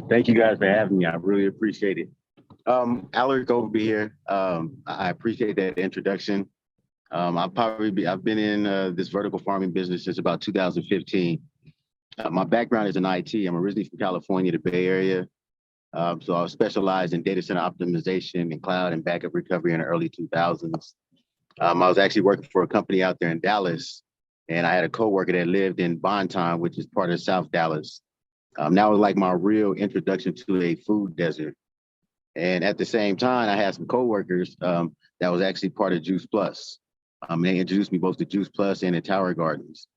Thank you guys for having me. I really appreciate it. Alaric Overbey here. I appreciate that introduction. I've been in this vertical farming business since about 2015. My background is in IT. I'm originally from California, the Bay Area. So I was specialized in data center optimization and cloud and backup recovery in the early 2000s. I was actually working for a company out there in Dallas, and I had a coworker that lived in Bonton, which is part of South Dallas. That was like my real introduction to a food desert. And at the same time, I had some coworkers that was actually part of Juice Plus. They introduced me both to Juice Plus and the Tower Gardens.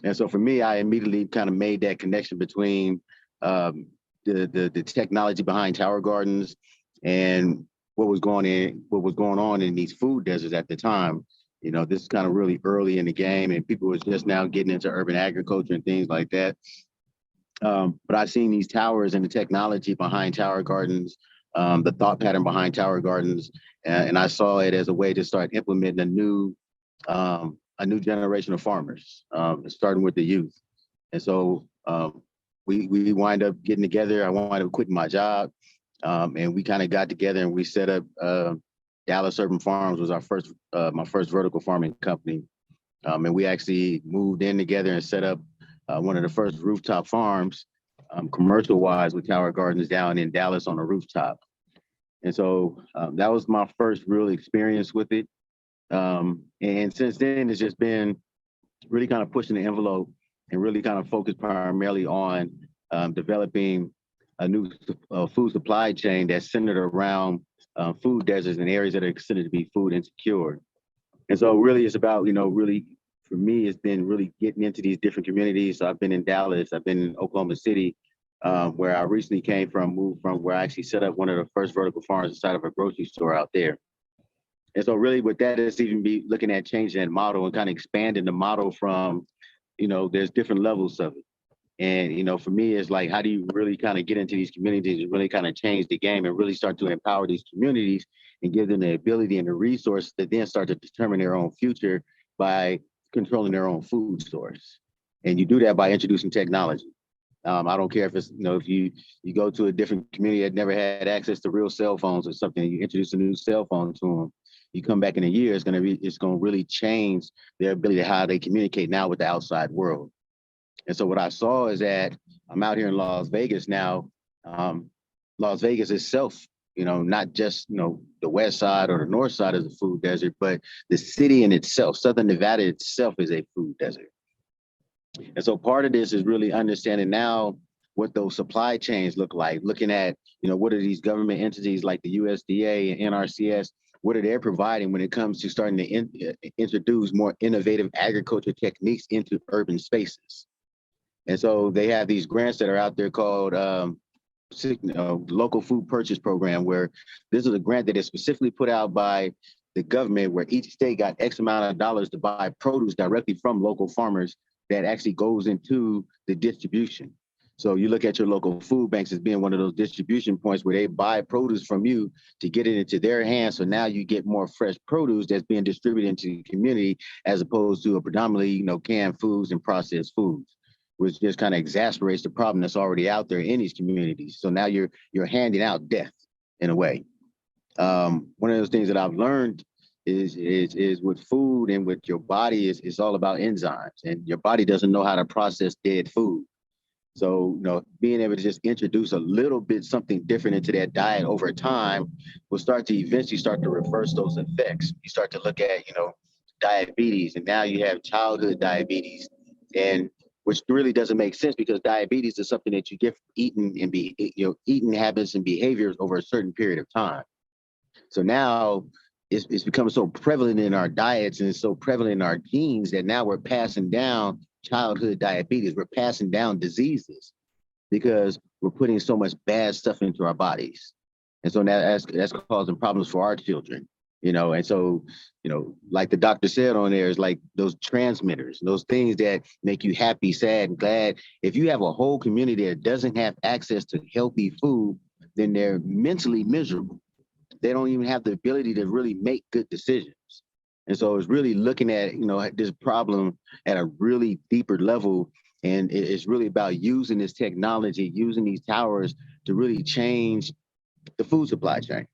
And so for me, I immediately kind of made that connection between the technology behind Tower Gardens and what was going on in these food deserts at the time. You know, this is kind of really early in the game, and people was just now getting into urban agriculture and things like that. But I've seen these towers and the technology behind Tower Gardens, the thought pattern behind Tower Gardens, and I saw it as a way to start implementing a new generation of farmers, starting with the youth. And so we wind up getting together. I wound up quitting my job, and we kind of got together and we set up Dallas Urban Farms was my first vertical farming company, and we actually moved in together and set up one of the first rooftop farms, commercial wise, with Tower Gardens down in Dallas on a rooftop. And so that was my first real experience with it. And since then, it's just been really kind of pushing the envelope and really kind of focused primarily on developing a new food supply chain that's centered around food deserts and areas that are considered to be food insecure. And so really it's about, really for me, it's been really getting into these different communities. So I've been in Dallas, I've been in Oklahoma City, where I recently moved from where I actually set up one of the first vertical farms inside of a grocery store out there. And so really with that is even be looking at changing that model and kind of expanding the model from, there's different levels of it. And, for me, it's like, how do you really kind of get into these communities and really kind of change the game and really start to empower these communities and give them the ability and the resources to then start to determine their own future by controlling their own food source. And you do that by introducing technology. I don't care if it's, if you go to a different community that never had access to real cell phones or something, and you introduce a new cell phone to them, you come back in a year, it's going to really change their ability to how they communicate now with the outside world. And so what I saw is that I'm out here in Las Vegas now. Las Vegas itself, not just, the west side or the north side is a food desert, but the city in itself, Southern Nevada itself is a food desert. And so part of this is really understanding now what those supply chains look like, looking at, what are these government entities like the USDA and NRCS, what are they providing when it comes to starting to introduce more innovative agriculture techniques into urban spaces. And so they have these grants that are out there called Local Food Purchase Program, where this is a grant that is specifically put out by the government, where each state got X amount of dollars to buy produce directly from local farmers that actually goes into the distribution. So you look at your local food banks as being one of those distribution points where they buy produce from you to get it into their hands. So now you get more fresh produce that's being distributed into the community as opposed to a predominantly, canned foods and processed foods, which just kind of exacerbates the problem that's already out there in these communities. So now you're handing out death in a way. One of those things that I've learned is with food and with your body is all about enzymes, and your body doesn't know how to process dead food. So, being able to just introduce a little bit something different into that diet over time will start to eventually start to reverse those effects. You start to look at, diabetes, and now you have childhood diabetes, and which really doesn't make sense because diabetes is something that you get from eating habits and behaviors over a certain period of time. So now it's become so prevalent in our diets and it's so prevalent in our genes that now we're passing down childhood diabetes. We're passing down diseases because we're putting so much bad stuff into our bodies. And so now that's causing problems for our children, and so, like the doctor said on there, is like those transmitters, those things that make you happy, sad, and glad. If you have a whole community that doesn't have access to healthy food, then they're mentally miserable. They don't even have the ability to really make good decisions. And so it's really looking at, this problem at a really deeper level And it's really about using this technology, using these towers to really change the food supply chain.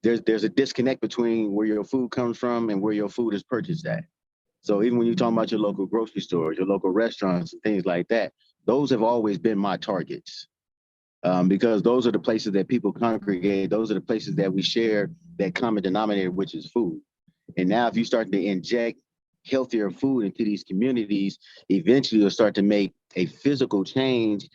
There's a disconnect between where your food comes from and where your food is purchased at. So even when you're talking about your local grocery stores, your local restaurants and things like that, those have always been my targets. Because those are the places that people congregate. Those are the places that we share that common denominator, which is food. And now if you start to inject healthier food into these communities, eventually you'll start to make a physical change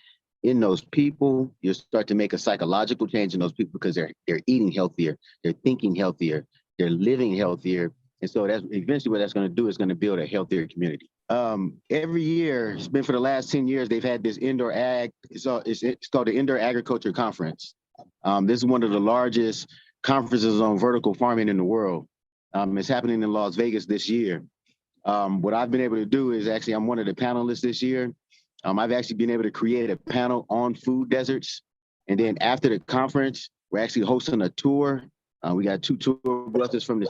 in those people. You'll start to make a psychological change in those people because they're eating healthier, they're thinking healthier, they're living healthier. And so that's eventually what that's going to do is going to build a healthier community. Every year, it's been for the last 10 years, they've had this indoor ag, it's called the Indoor Agriculture Conference. This is one of the largest conferences on vertical farming in the world. It's happening in Las Vegas this year. What I've been able to do is actually, I'm one of the panelists this year. I've actually been able to create a panel on food deserts. And then after the conference, we're actually hosting a tour. We got 2 tour buses from the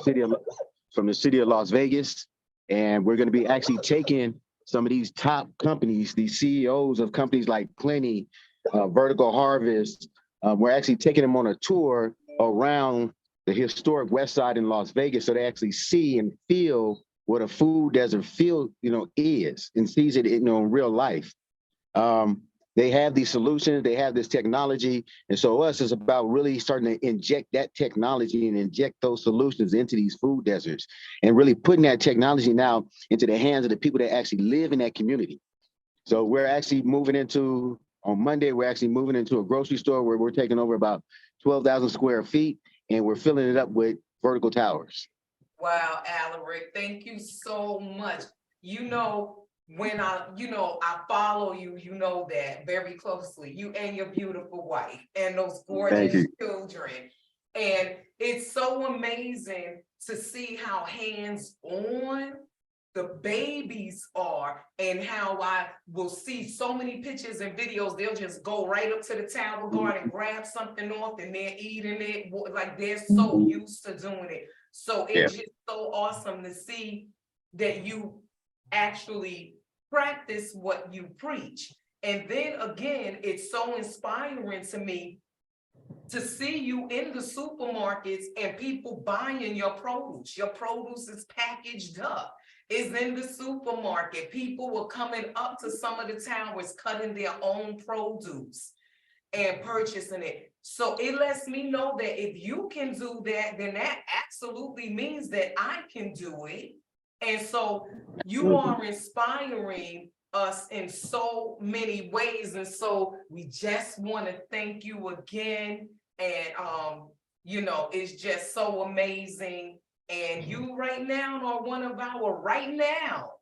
city of Las Vegas. And we're going to be actually taking some of these top companies, these CEOs of companies like Plenty, Vertical Harvest. We're actually taking them on a tour around the historic West Side in Las Vegas, so they actually see and feel what a food desert is, and sees it, in real life. They have these solutions, they have this technology, and so us is about really starting to inject that technology and inject those solutions into these food deserts, and really putting that technology now into the hands of the people that actually live in that community. So we're actually on Monday, we're actually moving into a grocery store where we're taking over about 12,000 square feet, and we're filling it up with vertical towers. Wow, Alaric, thank you so much. When I follow you, that very closely, you and your beautiful wife and those gorgeous children. And it's so amazing to see how hands-on the babies are, and how I will see so many pictures and videos. They'll just go right up to the tower guard and grab something off, and they're eating it. Like, they're so used to doing it. So it's just so awesome to see that you actually practice what you preach. And then again, it's so inspiring to me to see you in the supermarkets and people buying your produce. Your produce is packaged up, is in the supermarket. People were coming up to some of the towers, cutting their own produce and purchasing it. So it lets me know that if you can do that, then that absolutely means that I can do it. And so you are inspiring us in so many ways. And so we just want to thank you again. And, it's just so amazing. And you right now are one of our right now,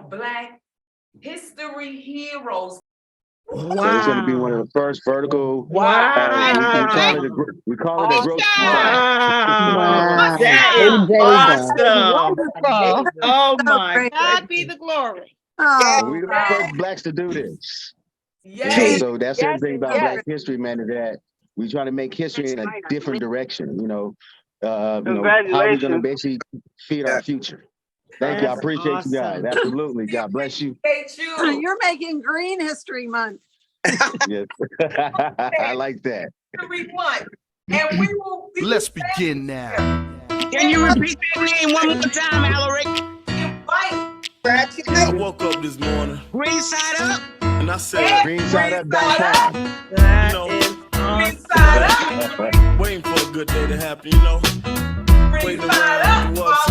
Black history heroes. Wow. So it's going to be one of the first vertical. Wow. We call it a grocery. Wow. That is awesome. Wonderful. Oh my God, be the glory. Oh, we're the first Blacks to do this. Yes. So that's the thing about Black history, man, is that we try to make history in a different direction. How are we going to basically feed our future? Thank you. I appreciate you guys. Absolutely. God bless you. You're making Green History Month. Yes. I like that. And we will be Let's begin now. Can you repeat that name one more time, Alaric? I woke up this morning. Green side up. And I said, Green side up, downtown. Green side up. Waiting for a good day to happen, Waiting around for what